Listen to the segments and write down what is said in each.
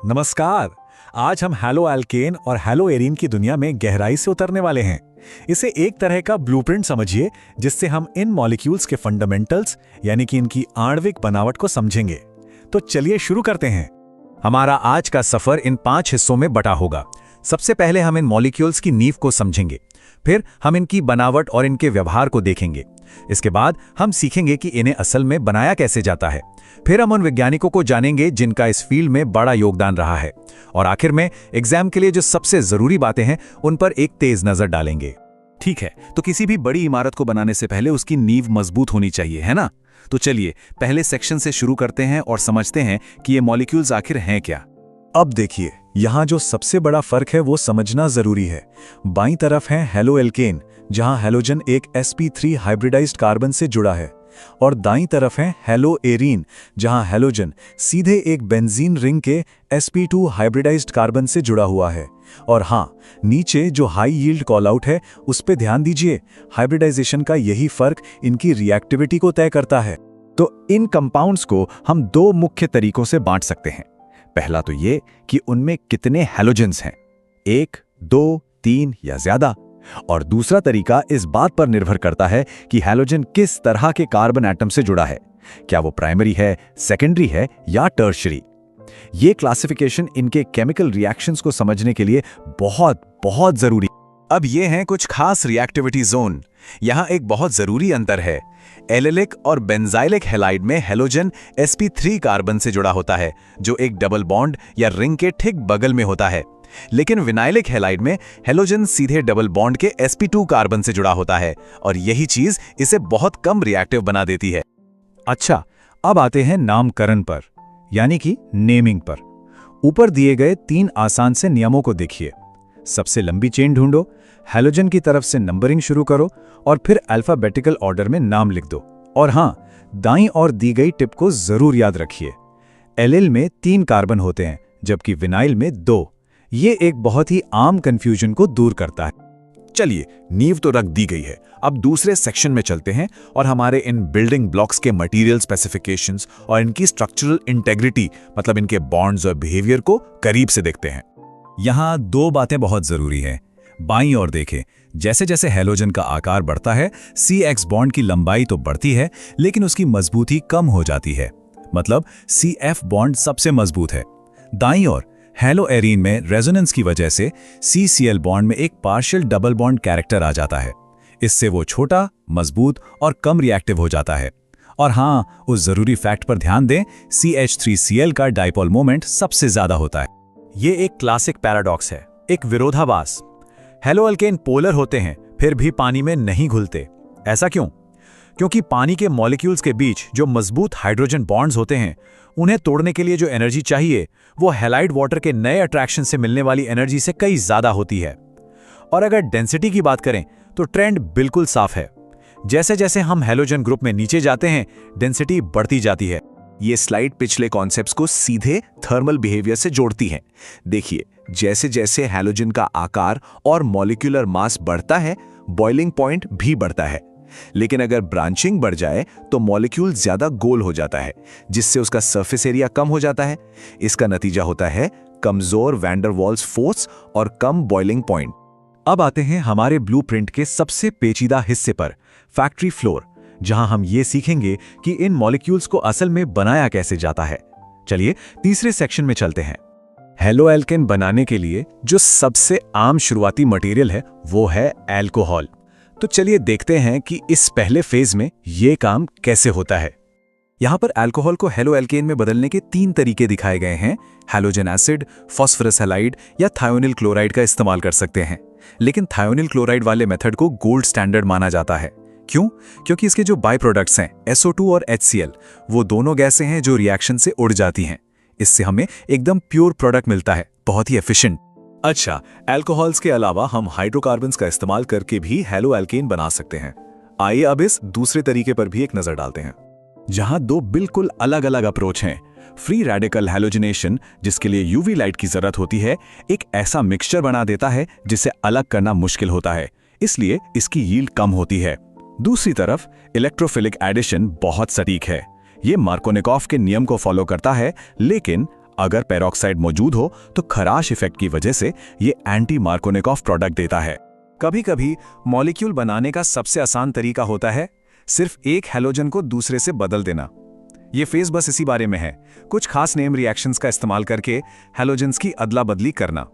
नमस्कार। आज हम हैलो एल्केन और हैलो एरीन की दुनिया में गहराई से उतरने वाले हैं। इसे एक तरह का ब्लूप्रिंट समझिए जिससे हम इन मॉलिक्यूल्स के फंडामेंटल्स यानी कि इनकी आणविक बनावट को समझेंगे। तो चलिए शुरू करते हैं। हमारा आज का सफर इन 5 हिस्सों में बटा होगा। सबसे पहले हम इन मॉलिक्यूल्स की नींव को समझेंगे, फिर हम इनकी बनावट और इनके व्यवहार को देखेंगे। इसके बाद हम सीखेंगे कि इन्हें असल में बनाया कैसे जाता है। फिर हम उन वैज्ञानिकों को जानेंगे जिनका इस फील्ड में बड़ा योगदान रहा है। और आखिर में एग्जाम के लिए जो सबसे जरूरी बातें हैं उन पर एक तेज नजर डालेंगे। ठीक है, तो किसी भी बड़ी इमारत को बनाने से पहले उसकी नींव मजबूत होनी चाहिए, है ना? तो चलिए पहले सेक्शन से शुरू करते हैं और समझते हैं कि ये मॉलिक्यूल्स आखिर हैं क्या। अब देखिए, यहाँ जो सबसे बड़ा फर्क है वो समझना जरूरी है। बाईं तरफ है हैलो एल्केन, जहाँ हैलोजन एक sp3 हाइब्रिडाइज्ड कार्बन से जुड़ा है, और दाईं तरफ है हैलो एरीन, जहाँ हैलोजन सीधे एक बेंजीन रिंग के sp2 हाइब्रिडाइज्ड कार्बन से जुड़ा हुआ है। और हाँ, नीचे जो हाई यील्ड कॉल आउट है उस पे ध्यान दीजिए। हाइब्रिडाइजेशन का यही फर्क इनकी रिएक्टिविटी को तय करता है। तो इन कंपाउंड्स को हम 2 मुख्य तरीकों से बांट सकते हैं। पहला तो ये कि उनमें कितने हैलोजेंस हैं, 1, 2, 3 या ज्यादा। और दूसरा तरीका इस बात पर निर्भर करता है कि हैलोजन किस तरह के कार्बन एटम से जुड़ा है, क्या वो प्राइमरी है, सेकेंडरी है या टर्शियरी। ये क्लासिफिकेशन इनके केमिकल रिएक्शंस को समझने के लिए बहुत बहुत जरूरी। अब ये हैं कुछ खास रिएक्टिविटी जोन। यहाँ एक बहुत जरूरी अंतर है। एलिलिक और बेंजाइलिक हैलाइड में हैलोजन sp3 कार्बन से जुड़ा होता है, जो एक डबल बॉन्ड या रिंग के ठीक बगल में होता है। लेकिन विनाइलिक हैलाइड में हैलोजन सीधे डबल बॉन्ड के sp2 कार्बन से जुड़ा होता है, और यही चीज इसे बहुत कम रिएक्टिव बना देती है। अच्छा, अब आते हैं नामकरण पर, यानी कि नेमिंग पर। ऊपर दिए गए 3 आसान से नियमों को देखिए। सबसे लंबी चेन ढूंढो, हैलोजन की तरफ से नंबरिंग शुरू करो और फिर अल्फाबेटिकल ऑर्डर में नाम लिख दो। और हाँ, दाईं और दी गई टिप को जरूर याद रखिए। एलिल में 3 कार्बन होते हैं जबकि विनाइल में 2। ये एक बहुत ही आम कंफ्यूजन को दूर करता है। चलिए, नींव तो रख दी गई है। अब दूसरे सेक्शन में चलते हैं और हमारे इन बिल्डिंग ब्लॉक्स के मटेरियल स्पेसिफिकेशंस और इनकी स्ट्रक्चरल इंटेग्रिटी, मतलब इनके बॉन्ड्स और बिहेवियर को करीब से देखते हैं। यहाँ 2 बातें बहुत जरूरी हैं। बाईं ओर देखें, जैसे जैसे हैलोजन का आकार बढ़ता है, CX बॉन्ड की लंबाई तो बढ़ती है लेकिन उसकी मजबूती कम हो जाती है। मतलब CF बॉन्ड सबसे मजबूत है। दाईं ओर हैलो एरीन में रेजोनेंस की वजह से CCl बॉन्ड में एक पार्शियल डबल बॉन्ड कैरेक्टर आ जाता है। इससे वो छोटा, मजबूत और कम रिएक्टिव हो जाता है। और हाँ, उस जरूरी फैक्ट पर ध्यान दें, CH3Cl का डाइपोल मोमेंट सबसे ज्यादा होता है। ये एक क्लासिक पैराडॉक्स है, एक विरोधाभास। हैलो एल्केन पोलर होते हैं फिर भी पानी में नहीं घुलते। ऐसा क्यों? क्योंकि पानी के मॉलिक्यूल्स के बीच जो मजबूत हाइड्रोजन बॉन्ड्स होते हैं, उन्हें तोड़ने के लिए जो एनर्जी चाहिए वो हैलाइड वाटर के नए अट्रैक्शन से मिलने वाली एनर्जी से कई ज्यादा होती है। और अगर डेंसिटी की बात करें तो ट्रेंड बिल्कुल साफ है। जैसे जैसे हम हैलोजन ग्रुप में नीचे जाते हैं, डेंसिटी बढ़ती जाती है। ये स्लाइड पिछले कॉन्सेप्ट्स को सीधे थर्मल बिहेवियर से जोड़ती है। देखिए, जैसे जैसे हैलोजन का आकार और मॉलिक्यूलर मास बढ़ता है, बॉइलिंग पॉइंट भी बढ़ता है। लेकिन अगर ब्रांचिंग बढ़ जाए तो मॉलिक्यूल ज्यादा गोल हो जाता है, जिससे उसका सरफेस एरिया कम हो जाता है। इसका नतीजा होता है कमजोर वैन डर वाल्स फोर्स और कम बॉइलिंग पॉइंट। अब आते हैं हमारे ब्लूप्रिंट के सबसे पेचीदा हिस्से पर, फैक्ट्री फ्लोर, जहां हम ये सीखेंगे कि इन मॉलिक्यूल्स को असल में बनाया कैसे जाता है। चलिए तीसरे सेक्शन में चलते हैं। हैलो एल्केन बनाने के लिए जो सबसे आम शुरुआती मटेरियल है वो है अल्कोहल। तो चलिए देखते हैं कि इस पहले फेज में ये काम कैसे होता है। यहां पर अल्कोहल को हैलो एल्केन में बदलने के 3 तरीके दिखाए गए हैं। हैलोजन एसिड, फास्फोरस हैलाइड या थायोनिल क्लोराइड का इस्तेमाल कर सकते हैं। लेकिन थायोनिल क्लोराइड वाले मेथड को गोल्ड स्टैंडर्ड माना जाता है। क्यों? क्योंकि इसके जो बाय प्रोडक्ट्स हैं SO2 और HCl, वो दोनों गैसें हैं जो रिएक्शन से उड़ जाती हैं। इससे हमें एकदम प्योर प्रोडक्ट मिलता है, बहुत ही एफिशिएंट। अच्छा, अल्कोहल्स के अलावा हम हाइड्रोकार्बन्स का इस्तेमाल करके भी हैलो एल्केन बना सकते हैं। आइए अब इस दूसरे तरीके पर भी एक नजर डालते हैं, जहां 2 बिल्कुल अलग अलग अप्रोच हैं। फ्री रेडिकल हैलोजिनेशन, जिसके लिए यूवी लाइट की जरूरत होती है, एक ऐसा मिक्सचर बना देता है जिसे अलग करना मुश्किल होता है, इसलिए इसकी यील्ड कम होती है। दूसरी तरफ इलेक्ट्रोफिलिक एडिशन बहुत सटीक है। ये मार्कोनिकॉफ के नियम को फॉलो करता है, लेकिन अगर पेरोक्साइड मौजूद हो तो खराश इफेक्ट की वजह से ये एंटी मार्कोनिकॉफ प्रोडक्ट देता है। कभी कभी मॉलिक्यूल बनाने का सबसे आसान तरीका होता है सिर्फ एक हैलोजन को दूसरे से बदल देना। ये फेज बस इसी बारे में है, कुछ खास नेम रिएक्शंस का इस्तेमाल करके हैलोजन्स की अदला बदली करना।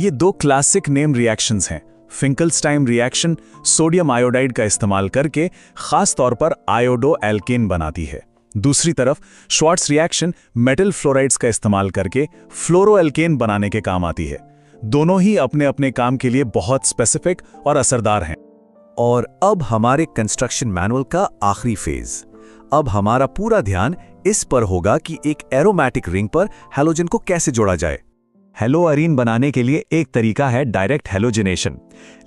ये दो क्लासिक नेम रिएक्शंस हैं। फिंकलस्टाइन रिएक्शन सोडियम आयोडाइड का इस्तेमाल करके खास तौर पर आयोडो एल्केन बनाती है। दूसरी तरफ श्वार्ट्ज रिएक्शन मेटल फ्लोराइड्स का इस्तेमाल करके फ्लोरो एल्केन बनाने के काम आती है। दोनों ही अपने अपने काम के लिए बहुत स्पेसिफिक और असरदार हैं। और अब हमारे कंस्ट्रक्शन मैनुअल का आखिरी फेज। अब हमारा पूरा ध्यान इस पर होगा कि एक एरोमेटिक रिंग पर हैलोजन को कैसे जोड़ा जाए। हेलोअरीन बनाने के लिए एक तरीका है डायरेक्ट हेलोजिनेशन,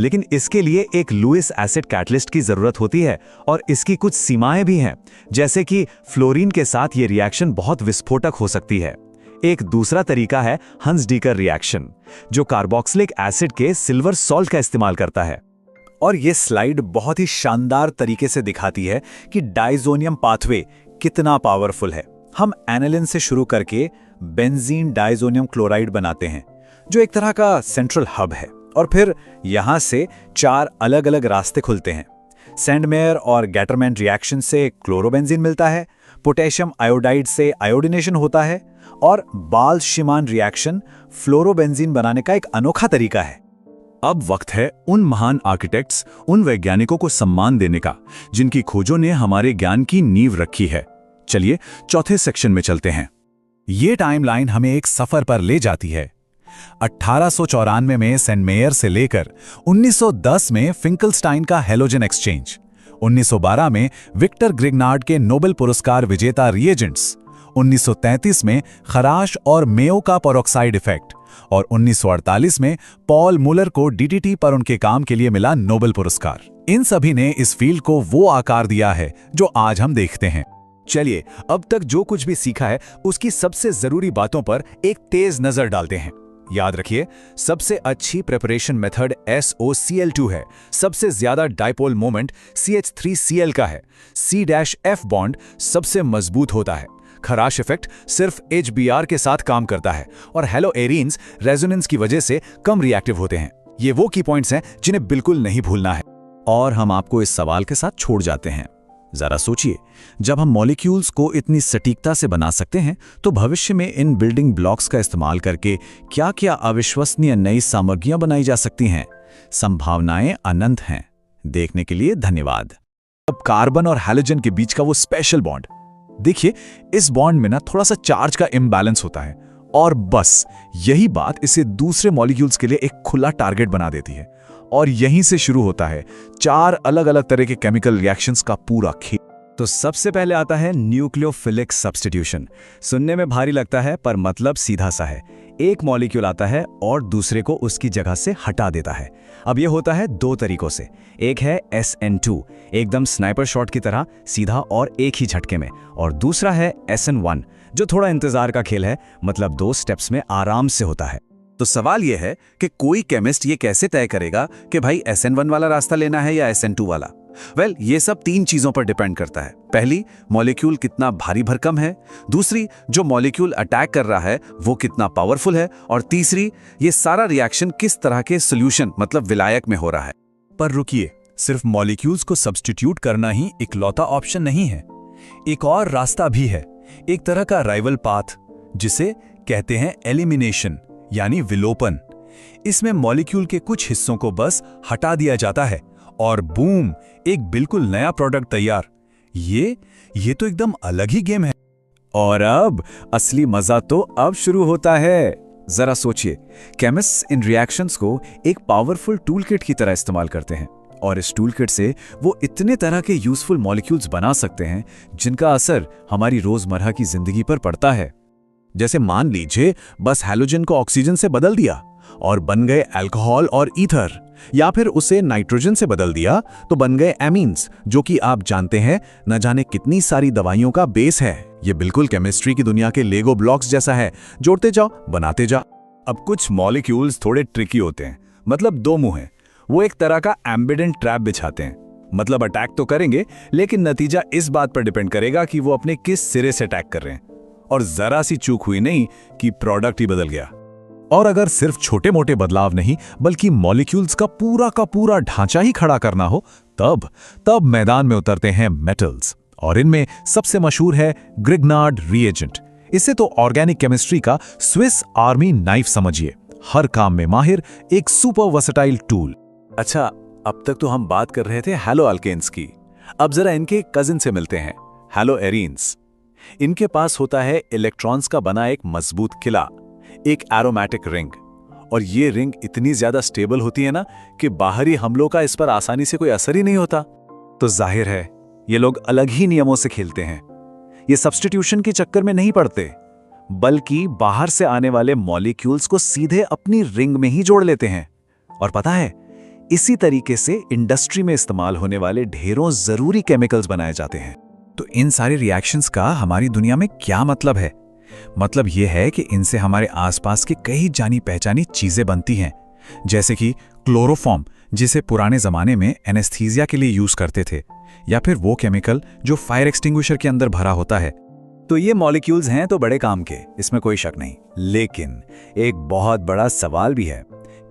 लेकिन इसके लिए एक लुईस एसिड कैटलिस्ट की जरूरत होती है और इसकी कुछ सीमाएं भी हैं, जैसे कि फ्लोरीन के साथ ये रिएक्शन बहुत विस्फोटक हो सकती है। एक दूसरा तरीका है हंस-डीकर रिएक्शन, जो कार्बोक्सिलिक एसिड के सिल्वर सॉल्ट का इस्तेमाल करता है। और ये स्लाइड बहुत ही शानदार तरीके से दिखाती है कि डाइजोनियम पाथवे कितना पावरफुल है। हम एनालिन से शुरू करके बेंजीन डाइजोनियम क्लोराइड बनाते हैं, जो एक तरह का सेंट्रल हब है, और फिर यहां से 4 अलग अलग रास्ते खुलते हैं। सैंडमेयर और गैटरमैन रिएक्शन से क्लोरोबेंजीन मिलता है, पोटेशियम आयोडाइड से आयोडिनेशन होता है, और बाल्श-शिमान रिएक्शन फ्लोरोबेंजीन बनाने का एक अनोखा तरीका है। अब वक्त है उन महान आर्किटेक्ट्स, उन वैज्ञानिकों को सम्मान देने का जिनकी खोजों ने हमारे ज्ञान की नींव रखी है। चलिए चौथे सेक्शन में चलते हैं। ये टाइमलाइन हमें एक सफर पर ले जाती है। 1894 में सैंडमेयर से लेकर 1910 में फिंकलस्टाइन का हैलोजन एक्सचेंज, 1912 में विक्टर ग्रिग्नार्ड के नोबेल पुरस्कार विजेता रिएजेंट्स, 1933 में खराश और मेयो का पेरोक्साइड इफेक्ट, और 1948 में पॉल मुलर को डीडीटी पर उनके काम के लिए मिला नोबेल पुरस्कार। इन सभी ने इस फील्ड को वो आकार दिया है जो आज हम देखते हैं। चलिए अब तक जो कुछ भी सीखा है उसकी सबसे जरूरी बातों पर एक तेज नजर डालते हैं। याद रखिए, सबसे अच्छी प्रिपरेशन मेथड SOCl2 है। सबसे ज्यादा डाइपोल मोमेंट CH3Cl का है। C-F बॉन्ड सबसे मजबूत होता है। खराश इफेक्ट सिर्फ HBr के साथ काम करता है, और हेलोएरीन्स रेजोनेंस की वजह से कम रिएक्टिव होते हैं। ये वो की पॉइंट्स हैं जिन्हें बिल्कुल नहीं भूलना है। और हम आपको इस सवाल के साथ छोड़ जाते हैं। जरा सोचिए, जब हम मॉलिक्यूल्स को इतनी सटीकता से बना सकते हैं तो भविष्य में इन बिल्डिंग ब्लॉक्स का इस्तेमाल करके क्या-क्या अविश्वसनीय नई सामग्रियां बनाई जा सकती हैं। संभावनाएं अनंत हैं। देखने के लिए धन्यवाद। अब कार्बन और हैलोजन के बीच का वो स्पेशल बॉन्ड देखिए। इस बॉन्ड में ना थोड़ा सा चार्ज का इम्बैलेंस होता है, और बस यही बात इसे दूसरे मॉलिक्यूल्स के लिए एक खुला टारगेट बना देती है। और यहीं से शुरू होता है 4 अलग अलग तरह के केमिकल रिएक्शंस का पूरा खेल। तो सबसे पहले आता है न्यूक्लियोफिलिक सब्स्टिट्यूशन। सुनने में भारी लगता है पर मतलब सीधा सा है। एक मॉलिक्यूल आता है और दूसरे को उसकी जगह से हटा देता है। अब यह होता है 2 तरीकों से। एक है SN2, एकदम स्नाइपर शॉट की तरह सीधा और एक ही झटके में, और दूसरा है SN1, जो थोड़ा इंतजार का खेल है, मतलब 2 स्टेप्स में आराम से होता है। तो सवाल यह है कि कोई केमिस्ट ये कैसे तय करेगा कि भाई SN1 वाला रास्ता लेना है या SN2 वाला। वेल, ये सब 3 चीजों पर डिपेंड करता है। पहली, मॉलिक्यूल कितना भारी भरकम है। दूसरी, जो मॉलिक्यूल अटैक कर रहा है वो कितना पावरफुल है। और तीसरी, ये सारा रिएक्शन किस तरह के सोल्यूशन मतलब विलायक में हो रहा है। पर रुकिए, सिर्फ मॉलिक्यूल्स को सब्स्टिट्यूट करना ही इकलौता ऑप्शन नहीं है। एक और रास्ता भी है, एक तरह का राइवल पाथ, जिसे कहते हैं एलिमिनेशन यानी विलोपन। इसमें मॉलिक्यूल के कुछ हिस्सों को बस हटा दिया जाता है और बूम, एक बिल्कुल नया प्रोडक्ट तैयार। ये तो एकदम अलग ही गेम है। और अब असली मजा तो अब शुरू होता है। जरा सोचिए, केमिस्ट्स इन रिएक्शंस को एक पावरफुल टूलकिट की तरह इस्तेमाल करते हैं, और इस टूलकिट से वो इतने तरह के यूजफुल मॉलिक्यूल्स बना सकते हैं जिनका असर हमारी रोजमर्रा की जिंदगी पर पड़ता है। जैसे मान लीजिए बस हैलोजन को ऑक्सीजन से बदल दिया और बन गए अल्कोहल और ईथर, या फिर उसे नाइट्रोजन से बदल दिया तो बन गए एमीन्स, जो कि आप जानते हैं न जाने कितनी सारी दवाइयों का बेस है। ये बिल्कुल केमिस्ट्री की दुनिया के लेगो ब्लॉक्स जैसा है, जोड़ते जाओ बनाते जाओ। अब कुछ मॉलिक्यूल्स थोड़े ट्रिकी होते हैं, मतलब 2 मुंह हैं। वो एक तरह का एम्बिडेंट ट्रैप बिछाते हैं, मतलब अटैक तो करेंगे लेकिन नतीजा इस बात पर डिपेंड करेगा कि वो अपने किस सिरे से अटैक कर रहे हैं। और जरा सी चूक हुई नहीं कि प्रोडक्ट ही बदल गया। और अगर सिर्फ छोटे मोटे बदलाव नहीं बल्कि मॉलिक्यूल्स का पूरा ढांचा ही खड़ा करना हो, तब मैदान में उतरते हैं मेटल्स। और इनमें सबसे मशहूर है ग्रिग्नार्ड रिएजेंट। इसे तो ऑर्गेनिक केमिस्ट्री का स्विस आर्मी नाइफ समझिए, हर काम में माहिर, एक सुपर वर्सेटाइल टूल। अच्छा, अब तक तो हम बात कर रहे थे हैलो अल्केन्स की। अब जरा इनके कजिन से मिलते हैं, हैलो एरीन्स। इनके पास होता है इलेक्ट्रॉन्स का बना एक मजबूत किला, एक एरोमेटिक रिंग। और ये रिंग इतनी ज्यादा स्टेबल होती है ना कि बाहरी हमलों का इस पर आसानी से कोई असर ही नहीं होता। तो जाहिर है ये लोग अलग ही नियमों से खेलते हैं। ये सब्स्टिट्यूशन के चक्कर में नहीं पड़ते, बल्कि बाहर से आने वाले मॉलिक्यूल्स को सीधे अपनी रिंग में ही जोड़ लेते हैं। और पता है, इसी तरीके से इंडस्ट्री में इस्तेमाल होने वाले ढेरों जरूरी केमिकल्स बनाए जाते हैं। तो इन सारे रिएक्शंस का हमारी दुनिया में क्या मतलब है? मतलब यह है कि इनसे हमारे आसपास की कई जानी पहचानी चीजें बनती हैं, जैसे कि क्लोरोफॉर्म, जिसे पुराने जमाने में एनेस्थीसिया के लिए यूज करते थे, या फिर वो केमिकल जो फायर एक्सटिंग्विशर के अंदर भरा होता है। तो ये मॉलिक्यूल्स हैं तो बड़े काम के, इसमें कोई शक नहीं। लेकिन एक बहुत बड़ा सवाल भी है,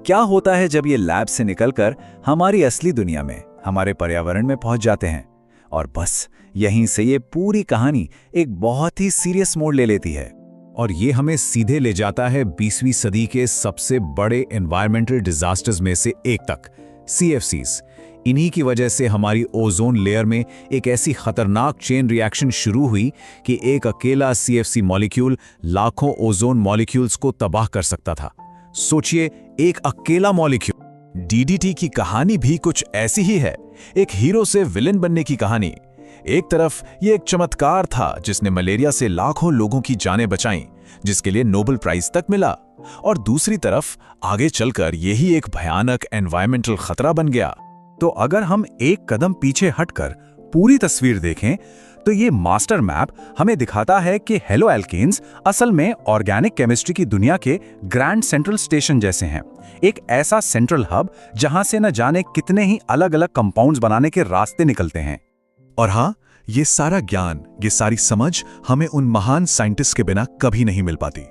क्या होता है जब ये लैब से निकलकर हमारी असली दुनिया में, हमारे पर्यावरण में पहुंच जाते हैं? और बस यहीं से ये पूरी कहानी एक बहुत ही सीरियस मोड़ ले लेती है। और ये हमें सीधे ले जाता है 20वीं सदी के सबसे बड़े एनवायरमेंटल डिजास्टर्स में से एक तक, CFCs। इन्हीं की वजह से हमारी ओजोन लेयर में एक ऐसी खतरनाक चेन रिएक्शन शुरू हुई कि एक अकेला CFC मॉलिक्यूल लाखों ओजोन मॉलिक्यूल्स को तबाह कर सकता था। सोचिए, एक अकेला मॉलिक्यूल। DDT की कहानी भी कुछ ऐसी ही है, एक हीरो से विलेन बनने की कहानी। एक तरफ ये एक चमत्कार था जिसने मलेरिया से लाखों लोगों की जानें बचाईं, जिसके लिए नोबेल प्राइज तक मिला, और दूसरी तरफ आगे चलकर यही एक भयानक एनवायरमेंटल खतरा बन गया। तो अगर हम एक कदम पीछे हटकर पूरी तस्वीर देखें तो ये मास्टर मैप हमें दिखाता है कि हैलो एल्केन्स असल में ऑर्गेनिक केमिस्ट्री की दुनिया के ग्रैंड सेंट्रल स्टेशन जैसे हैं। एक ऐसा सेंट्रल हब जहां से न जाने कितने ही अलग अलग कंपाउंड्स बनाने के रास्ते निकलते हैं। और हाँ, ये सारा ज्ञान, ये सारी समझ हमें उन महान साइंटिस्ट के बिना कभी नहीं मिल पाती।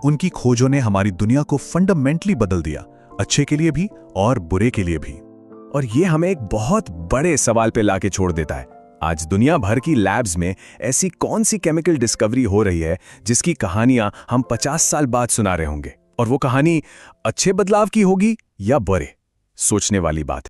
उनकी खोजों ने हमारी दुनिया को फंडामेंटली बदल दिया, अच्छे के लिए भी और बुरे के लिए भी। और ये हमें एक बहुत बड़े सवाल पे लाके छोड़ देता है, आज दुनिया भर की लैब्स में ऐसी कौन सी केमिकल डिस्कवरी हो रही है जिसकी कहानियां हम 50 साल बाद सुना रहे होंगे, और वो कहानी अच्छे बदलाव की होगी या बुरे? सोचने वाली बात है।